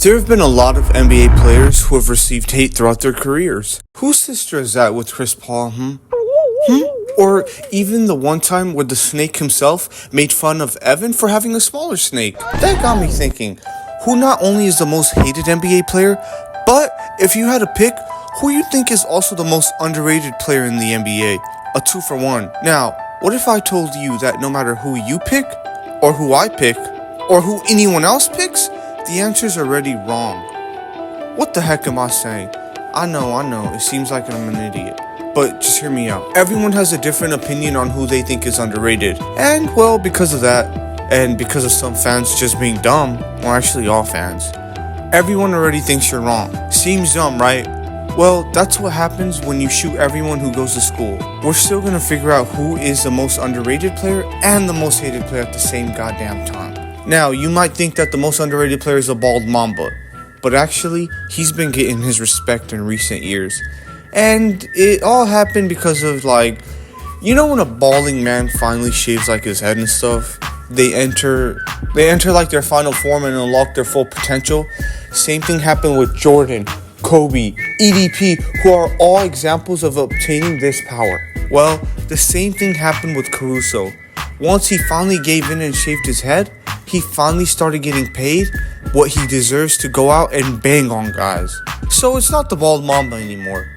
There have been a lot of NBA players who have received hate throughout their careers. Whose sister is that with Chris Paul, Or even the one time where the snake himself made fun of Evan for having a smaller snake. That got me thinking, who not only is the most hated NBA player, but if you had to pick, who you think is also the most underrated player in the NBA? A 2-for-1. Now, what if I told you that no matter who you pick, or who I pick, or who anyone else picks, the answer's already wrong? What the heck am I saying? I know, it seems like I'm an idiot. But just hear me out. Everyone has a different opinion on who they think is underrated. And, well, because of that, and because of some fans just being dumb, or actually all fans, everyone already thinks you're wrong. Seems dumb, right? Well, that's what happens when you shoot everyone who goes to school. We're still gonna figure out who is the most underrated player and the most hated player at the same goddamn time. Now, you might think that the most underrated player is a bald mamba, but actually, he's been getting his respect in recent years. And it all happened because of, when a balding man finally shaves his head and stuff, they enter their final form and unlock their full potential. Same thing happened with Jordan, Kobe, EDP, who are all examples of obtaining this power. Well, the same thing happened with Caruso. Once he finally gave in and shaved his head, he finally started getting paid what he deserves to go out and bang on guys. So it's not the bald mamba anymore.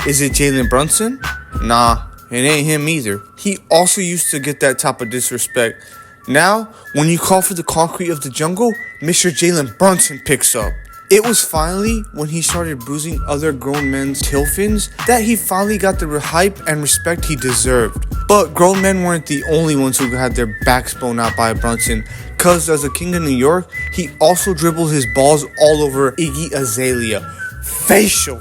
Is it Jalen Brunson? Nah, it ain't him either. He also used to get that type of disrespect. Now, when you call for the concrete of the jungle, Mr. Jalen Brunson picks up. It was finally when he started bruising other grown men's tail fins that he finally got the hype and respect he deserved. But grown men weren't the only ones who had their backs blown out by Brunson, cause as a king of New York, he also dribbled his balls all over Iggy Azalea. Facial.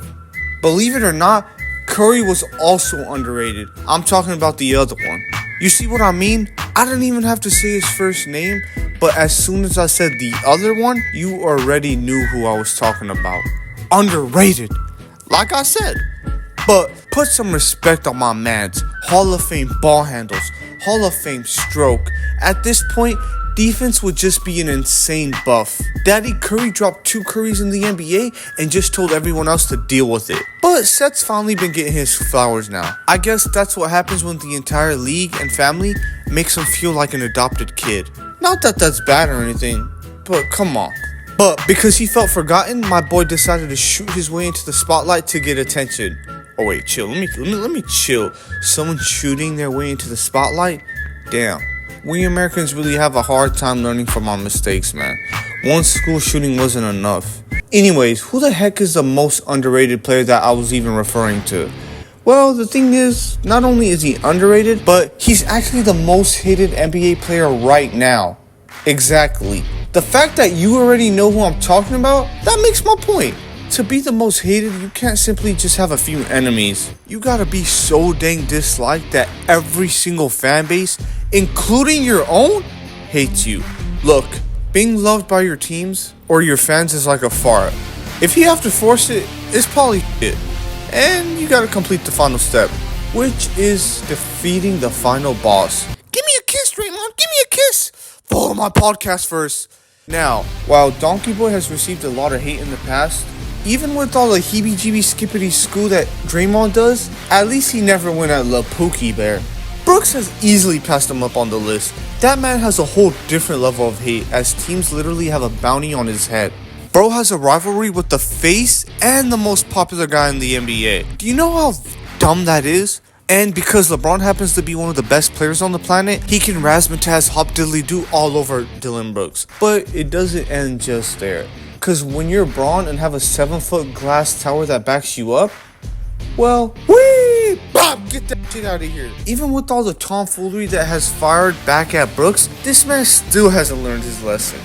Believe it or not, Curry was also underrated. I'm talking about the other one. You see what I mean? I didn't even have to say his first name, but as soon as I said the other one, you already knew who I was talking about. Underrated. Like I said. But put some respect on my mans. Hall of Fame ball handles. Hall of Fame stroke. At this point, defense would just be an insane buff. Daddy Curry dropped 2 Currys in the NBA and just told everyone else to deal with it. But Seth's finally been getting his flowers now. I guess that's what happens when the entire league and family makes him feel like an adopted kid. Not that that's bad or anything, but come on. But because he felt forgotten, my boy decided to shoot his way into the spotlight to get attention. Oh wait, chill. Let me chill. Someone shooting their way into the spotlight? Damn. We Americans really have a hard time learning from our mistakes, man. One school shooting wasn't enough. Anyways, who the heck is the most underrated player that I was even referring to? Well, the thing is, not only is he underrated, but he's actually the most hated NBA player right now. Exactly. The fact that you already know who I'm talking about, that makes my point. To be the most hated, you can't simply just have a few enemies. You gotta be so dang disliked that every single fan base, including your own, hates you. Look, being loved by your teams or your fans is like a fart. If you have to force it, it's probably shit. And you gotta complete the final step, which is defeating the final boss. Give me a kiss, Draymond, give me a kiss! Follow my podcast first. Now, while Donkey Boy has received a lot of hate in the past, even with all the heebie-jeebie skippity skoo that Draymond does, at least he never went at Lil Pookie Bear. Brooks has easily passed him up on the list. That man has a whole different level of hate, as teams literally have a bounty on his head. Bro has a rivalry with the face and the most popular guy in the NBA. Do you know how dumb that is? And because LeBron happens to be one of the best players on the planet, he can razzmatazz hop diddly do all over Dylan Brooks. But it doesn't end just there. Cause when you're Braun and have a 7-foot glass tower that backs you up, well, whee! Bob, get that shit out of here. Even with all the tomfoolery that has fired back at Brooks, this man still hasn't learned his lesson.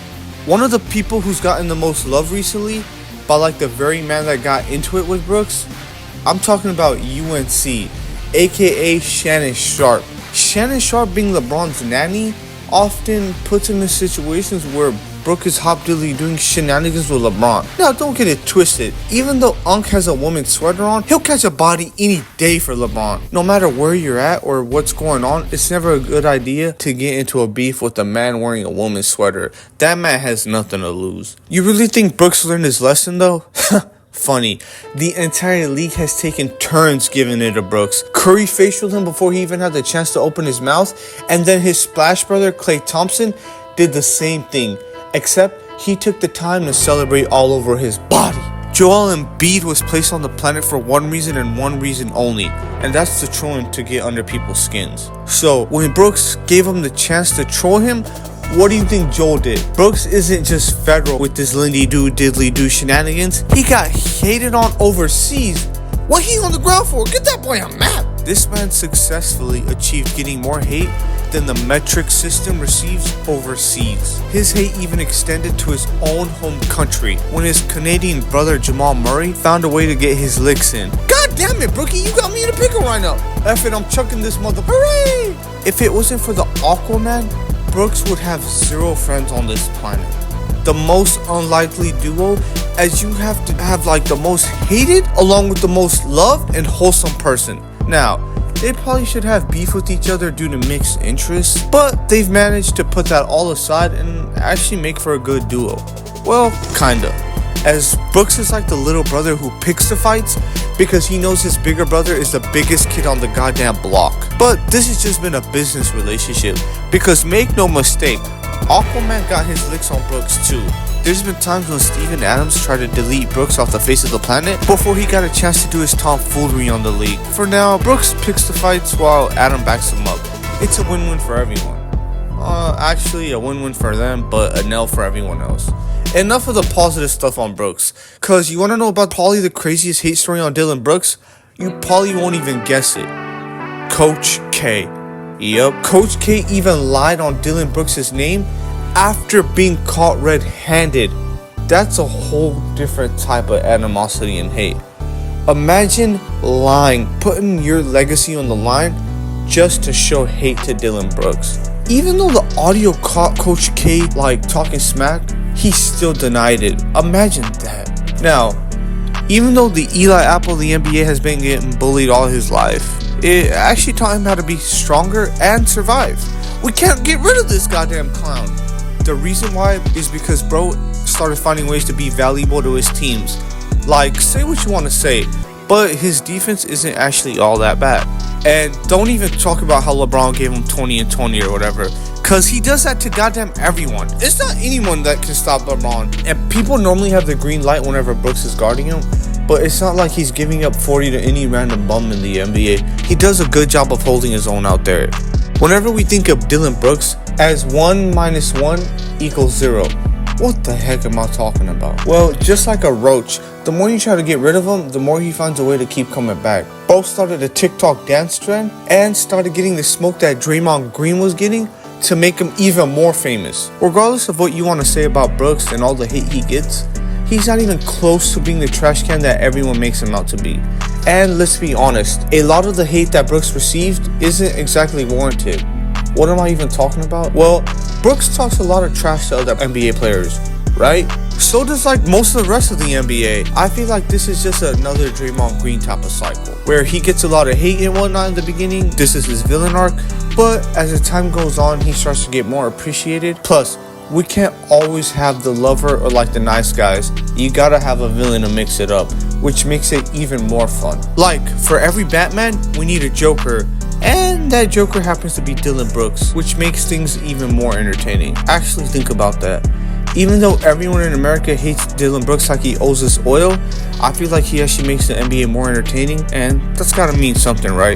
One of the people who's gotten the most love recently, by the very man that got into it with Brooks, I'm talking about UNC, aka Shannon Sharp. Shannon Sharp, being LeBron's nanny, often puts him in situations where Brooke is hop dilly doing shenanigans with LeBron. Now don't get it twisted, even though Unc has a woman's sweater on, he'll catch a body any day for LeBron. No matter where you're at or what's going on, it's never a good idea to get into a beef with a man wearing a woman's sweater. That man has nothing to lose. You really think Brooks learned his lesson though? Funny, the entire league has taken turns giving it to Brooks. Curry facialed him before he even had the chance to open his mouth, and then his splash brother Klay Thompson did the same thing, except he took the time to celebrate all over his body. Joel Embiid was placed on the planet for one reason and one reason only, and that's to troll him to get under people's skins. So when Brooks gave him the chance to troll him, what do you think Joel did? Brooks isn't just federal with this Lindy do diddly do shenanigans. He got hated on overseas. What he on the ground for? Get that boy a map. This man successfully achieved getting more hate than the metric system receives overseas. His hate even extended to his own home country when his Canadian brother Jamal Murray found a way to get his licks in. God damn it, Brookie, you got me in a pickle right now. F it, I'm chucking this mother. Hooray! If it wasn't for the Aquaman, Brooks would have 0 friends on this planet. The most unlikely duo, as you have to have like the most hated along with the most loved and wholesome person. Now, they probably should have beef with each other due to mixed interests, but they've managed to put that all aside and actually make for a good duo. Well, kinda. As Brooks is like the little brother who picks the fights because he knows his bigger brother is the biggest kid on the goddamn block. But this has just been a business relationship because make no mistake, Aquaman got his licks on Brooks too. There's been times when Steven Adams tried to delete Brooks off the face of the planet before he got a chance to do his tomfoolery on the league. For now, Brooks picks the fights while Adam backs him up. It's a win-win for everyone. Actually a win-win for them, but a nail for everyone else. Enough of the positive stuff on Brooks, cause you wanna know about probably the craziest hate story on Dillon Brooks? You probably won't even guess it. Coach K. Yep, Coach K even lied on Dillon Brooks' name after being caught red-handed. That's a whole different type of animosity and hate. Imagine lying, putting your legacy on the line just to show hate to Dillon Brooks. Even though the audio caught Coach K like talking smack, he still denied it. Imagine that. Now, even though the Eli Apple of the NBA has been getting bullied all his life, it actually taught him how to be stronger and survive. We can't get rid of this goddamn clown. The reason why is because bro started finding ways to be valuable to his teams. Like, say what you want to say, but his defense isn't actually all that bad. And don't even talk about how LeBron gave him 20 and 20 or whatever, cause he does that to goddamn everyone. It's not anyone that can stop LeBron. And people normally have the green light whenever Brooks is guarding him, but it's not like he's giving up 40 to any random bum in the NBA. He does a good job of holding his own out there. Whenever we think of Dillon Brooks as 1 minus 1 equals 0, what the heck am I talking about? Well, just like a roach, the more you try to get rid of him, the more he finds a way to keep coming back. Both started a TikTok dance trend and started getting the smoke that Draymond Green was getting to make him even more famous. Regardless of what you want to say about Brooks and all the hate he gets, he's not even close to being the trash can that everyone makes him out to be. And let's be honest, a lot of the hate that Brooks received isn't exactly warranted. What am I even talking about? Well, Brooks talks a lot of trash to other NBA players, right? So does like most of the rest of the NBA. I feel like this is just another Draymond Green type of cycle, where he gets a lot of hate and whatnot in the beginning. This is his villain arc, but as the time goes on, he starts to get more appreciated. Plus, we can't always have the lover or like the nice guys. You gotta have a villain to mix it up, which makes it even more fun. Like, for every Batman, we need a Joker, and that Joker happens to be Dillon Brooks, which makes things even more entertaining. Actually think about that. Even though everyone in America hates Dillon Brooks like he owes us oil, I feel like he actually makes the NBA more entertaining, and that's gotta mean something, right?